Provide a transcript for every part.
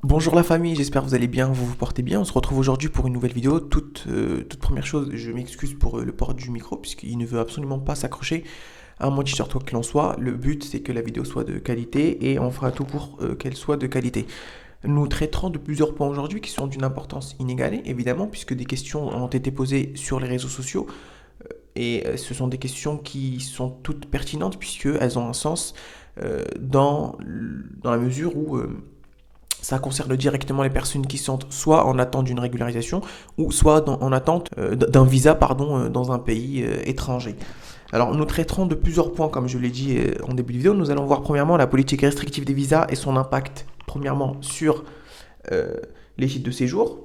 Bonjour la famille, j'espère que vous allez bien, vous vous portez bien. On se retrouve aujourd'hui pour une nouvelle vidéo. Toute première chose, je m'excuse pour le port du micro puisqu'il ne veut absolument pas s'accrocher à mon t-shirt quoi qu'il en soit. Le but c'est que la vidéo soit de qualité et on fera tout pour qu'elle soit de qualité. Nous traiterons de plusieurs points aujourd'hui qui sont d'une importance inégalée évidemment puisque des questions ont été posées sur les réseaux sociaux et ce sont des questions qui sont toutes pertinentes puisqu'elles ont un sens dans la mesure où ça concerne directement les personnes qui sont soit en attente d'une régularisation ou soit en attente d'un visa dans un pays étranger. Alors nous traiterons de plusieurs points comme je l'ai dit en début de vidéo. Nous allons voir premièrement la politique restrictive des visas et son impact premièrement sur euh, les titres de séjour.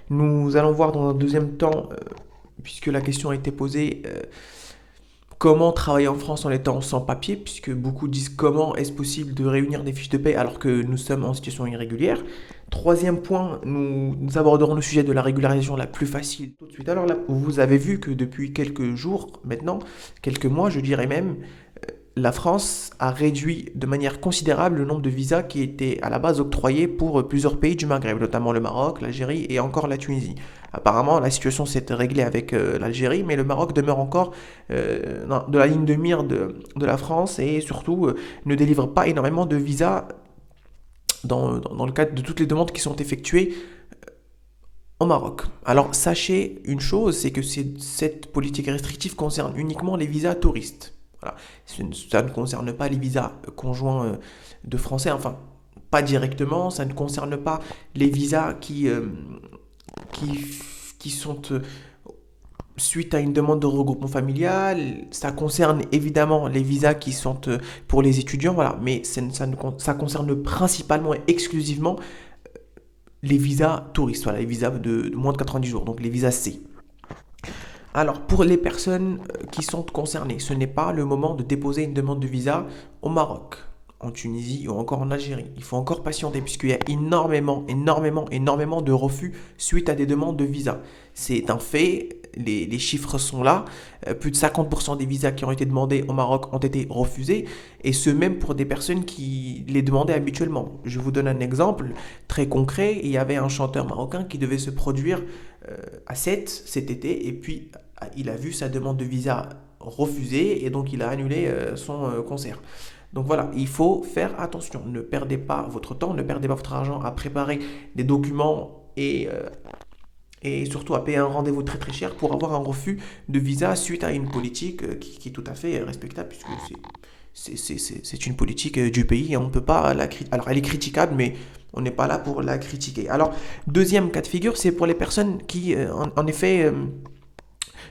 Nous allons voir dans un deuxième temps, puisque la question a été posée, comment travailler en France en étant sans papier, puisque beaucoup disent comment est-ce possible de réunir des fiches de paie alors que nous sommes en situation irrégulière. Troisième point, nous aborderons le sujet de la régularisation la plus facile tout de suite. Alors là, vous avez vu que depuis quelques jours maintenant, quelques mois je dirais même, la France a réduit de manière considérable le nombre de visas qui étaient à la base octroyés pour plusieurs pays du Maghreb, notamment le Maroc, l'Algérie et encore la Tunisie. Apparemment, la situation s'est réglée avec l'Algérie, mais le Maroc demeure encore de la ligne de mire de la France et surtout ne délivre pas énormément de visas dans le cadre de toutes les demandes qui sont effectuées au Maroc. Alors sachez une chose, c'est que cette politique restrictive concerne uniquement les visas touristes. Voilà. Ça ne concerne pas les visas conjoints de Français, enfin pas directement, ça ne concerne pas les visas qui, qui sont suite à une demande de regroupement familial, ça concerne évidemment les visas qui sont pour les étudiants, voilà, mais ça concerne principalement et exclusivement les visas touristes, voilà, les visas de moins de 90 jours, donc les visas C. Alors, pour les personnes qui sont concernées, ce n'est pas le moment de déposer une demande de visa au Maroc, en Tunisie ou encore en Algérie. Il faut encore patienter puisqu'il y a énormément de refus suite à des demandes de visa. C'est un fait, les chiffres sont là. Plus de 50% des visas qui ont été demandés au Maroc ont été refusés et ce même pour des personnes qui les demandaient habituellement. Je vous donne un exemple très concret. Il y avait un chanteur marocain qui devait se produire à Sète cet été et puis il a vu sa demande de visa refusée et donc il a annulé son concert. Donc voilà, il faut faire attention. Ne perdez pas votre temps, ne perdez pas votre argent à préparer des documents et surtout à payer un rendez-vous très très cher pour avoir un refus de visa suite à une politique qui est tout à fait respectable puisque c'est une politique du pays et on ne peut pas la critiquer. Alors elle est critiquable, mais on n'est pas là pour la critiquer. Alors, deuxième cas de figure, c'est pour les personnes qui, en effet,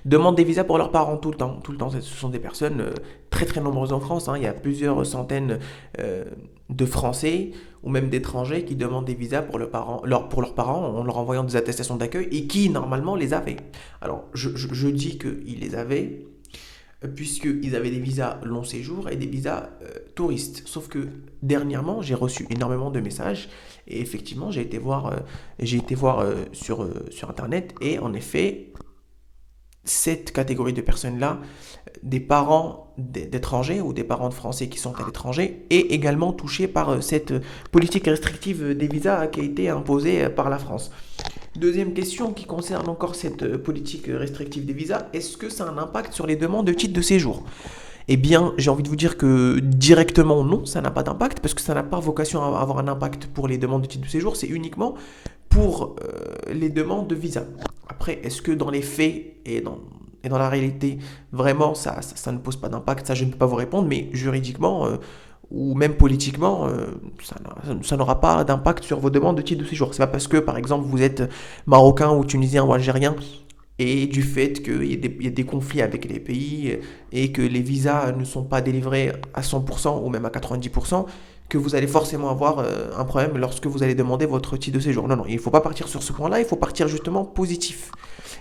demandent des visas pour leurs parents tout le temps. Tout le temps, ce sont des personnes très très nombreuses en France, hein. Il y a plusieurs centaines de Français ou même d'étrangers qui demandent des visas pour leurs parents en leur envoyant des attestations d'accueil et qui normalement les avaient. Alors je dis qu'ils les avaient puisqu'ils avaient des visas long séjour et des visas touristes. Sauf que dernièrement, j'ai reçu énormément de messages et effectivement, j'ai été voir sur Internet et en effet, cette catégorie de personnes-là, des parents d'étrangers ou des parents de Français qui sont à l'étranger, est également touchée par cette politique restrictive des visas qui a été imposée par la France. Deuxième question qui concerne encore cette politique restrictive des visas, est-ce que ça a un impact sur les demandes de titre de séjour? Eh bien, j'ai envie de vous dire que directement, non, ça n'a pas d'impact, parce que ça n'a pas vocation à avoir un impact pour les demandes de titre de séjour, c'est uniquement pour les demandes de visa. Après, est-ce que dans les faits et dans la réalité, vraiment, ça ne pose pas d'impact? Ça, je ne peux pas vous répondre, mais juridiquement ou même politiquement, ça n'aura pas d'impact sur vos demandes de titre de séjour. C'est pas parce que, par exemple, vous êtes marocain ou tunisien ou algérien et du fait qu'il y a des conflits avec les pays et que les visas ne sont pas délivrés à 100% ou même à 90%, que vous allez forcément avoir un problème lorsque vous allez demander votre titre de séjour. Non, non, il ne faut pas partir sur ce point-là, il faut partir justement positif.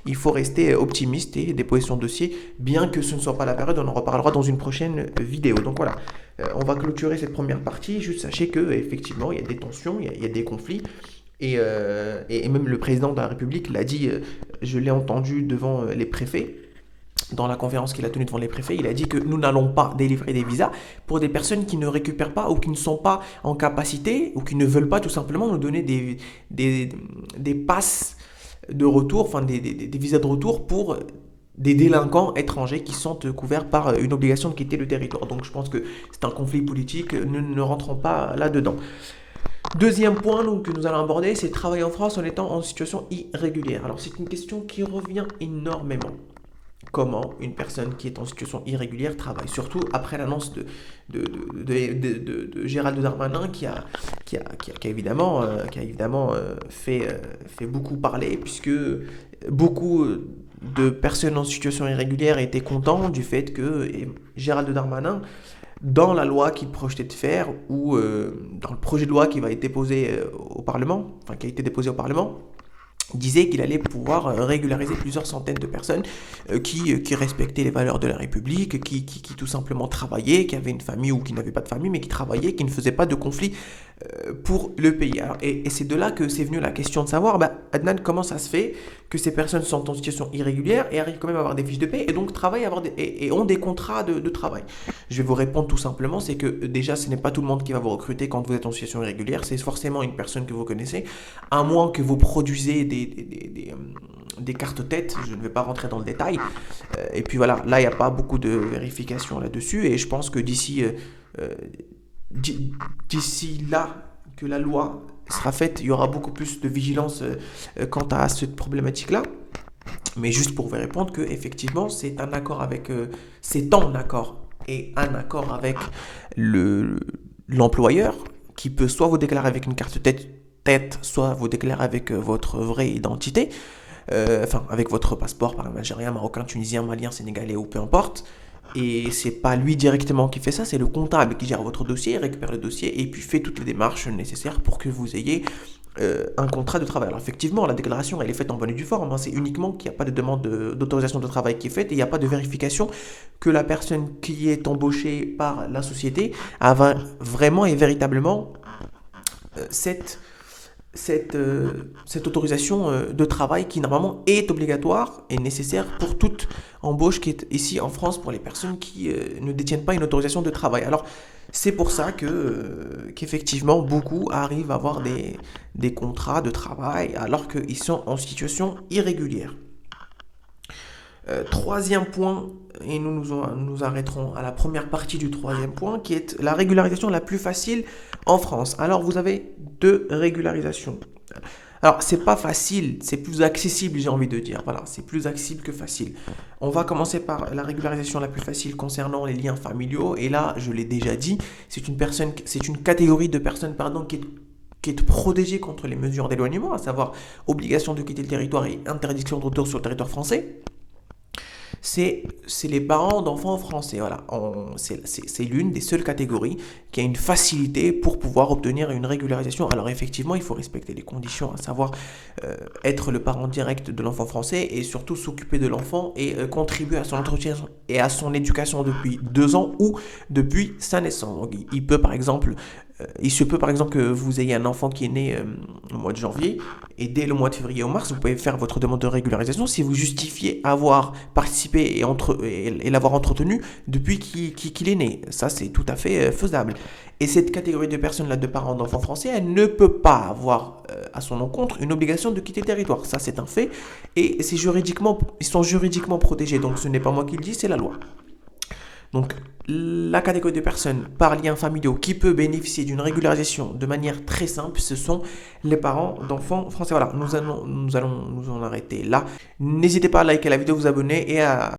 Il faut rester optimiste et déposer son dossier, bien que ce ne soit pas la période, on en reparlera dans une prochaine vidéo. Donc voilà, on va clôturer cette première partie, juste sachez que effectivement il y a des tensions, il y a des conflits, et même le président de la République l'a dit, je l'ai entendu devant les préfets, dans la conférence qu'il a tenue devant les préfets, il a dit que nous n'allons pas délivrer des visas pour des personnes qui ne récupèrent pas ou qui ne sont pas en capacité ou qui ne veulent pas tout simplement nous donner des passes de retour, enfin des visas de retour pour des délinquants étrangers qui sont couverts par une obligation de quitter le territoire. Donc je pense que c'est un conflit politique, nous ne rentrons pas là-dedans. Deuxième point donc, que nous allons aborder, c'est travailler en France en étant en situation irrégulière. Alors c'est une question qui revient énormément. Comment une personne qui est en situation irrégulière travaille, surtout après l'annonce de Gérald Darmanin qui a évidemment, fait beaucoup parler, puisque beaucoup de personnes en situation irrégulière étaient contents du fait que Gérald Darmanin, dans la loi qu'il projetait de faire, ou dans le projet de loi qui va être déposé au Parlement, enfin qui a été déposé au Parlement, disait qu'il allait pouvoir régulariser plusieurs centaines de personnes qui respectaient les valeurs de la République, qui tout simplement travaillaient, qui avaient une famille ou qui n'avaient pas de famille, mais qui travaillaient, qui ne faisaient pas de conflit pour le pays. Alors, et c'est de là que c'est venu la question de savoir, Adnan, comment ça se fait que ces personnes sont en situation irrégulière et arrivent quand même à avoir des fiches de paie et donc travaillent, et ont des contrats de travail. Je vais vous répondre tout simplement, c'est que déjà ce n'est pas tout le monde qui va vous recruter quand vous êtes en situation irrégulière, c'est forcément une personne que vous connaissez, à moins que vous produisez des cartes têtes, je ne vais pas rentrer dans le détail. Et puis voilà, là il n'y a pas beaucoup de vérification là-dessus, et je pense que d'ici là que la loi sera faite, il y aura beaucoup plus de vigilance quant à cette problématique-là. Mais juste pour vous répondre que effectivement c'est un accord avec, c'est en accord et un accord avec l'employeur qui peut soit vous déclarer avec une carte tête, soit vous déclarer avec votre vraie identité, enfin avec votre passeport par exemple algérien, marocain, tunisien, malien, sénégalais ou peu importe. Et c'est pas lui directement qui fait ça, c'est le comptable qui gère votre dossier, récupère le dossier et puis fait toutes les démarches nécessaires pour que vous ayez un contrat de travail. Alors effectivement, la déclaration elle est faite en bonne et due forme, hein. C'est uniquement qu'il n'y a pas de demande d'autorisation de travail qui est faite et il n'y a pas de vérification que la personne qui est embauchée par la société a vraiment et véritablement cette autorisation de travail qui normalement est obligatoire et nécessaire pour toute embauche qui est ici en France pour les personnes qui ne détiennent pas une autorisation de travail. Alors c'est pour ça qu'effectivement beaucoup arrivent à avoir des contrats de travail alors qu'ils sont en situation irrégulière. Troisième point, et nous arrêterons à la première partie du troisième point, qui est la régularisation la plus facile en France. Alors, vous avez deux régularisations. Alors, c'est pas facile, c'est plus accessible, j'ai envie de dire. Voilà, c'est plus accessible que facile. On va commencer par la régularisation la plus facile concernant les liens familiaux. Et là, je l'ai déjà dit, c'est une catégorie de personnes, qui est protégée contre les mesures d'éloignement, à savoir obligation de quitter le territoire et interdiction de retour sur le territoire français. C'est les parents d'enfants français. Voilà. C'est l'une des seules catégories qui a une facilité pour pouvoir obtenir une régularisation. Alors effectivement, il faut respecter les conditions, à savoir être le parent direct de l'enfant français et surtout s'occuper de l'enfant et contribuer à son entretien et à son éducation depuis 2 ans ou depuis sa naissance. Donc, il se peut par exemple que vous ayez un enfant qui est né au mois de janvier et dès le mois de février ou mars, vous pouvez faire votre demande de régularisation si vous justifiez avoir participé et l'avoir entretenu depuis qu'il est né. Ça, c'est tout à fait faisable. Et cette catégorie de personnes-là, de parents d'enfants français, elle ne peut pas avoir à son encontre une obligation de quitter le territoire. Ça, c'est un fait. Et ils sont juridiquement protégés. Donc, ce n'est pas moi qui le dis, c'est la loi. Donc, la catégorie de personnes par liens familiaux qui peut bénéficier d'une régularisation de manière très simple, ce sont les parents d'enfants français. Voilà, nous allons nous en arrêter là. N'hésitez pas à liker la vidéo, vous abonner et à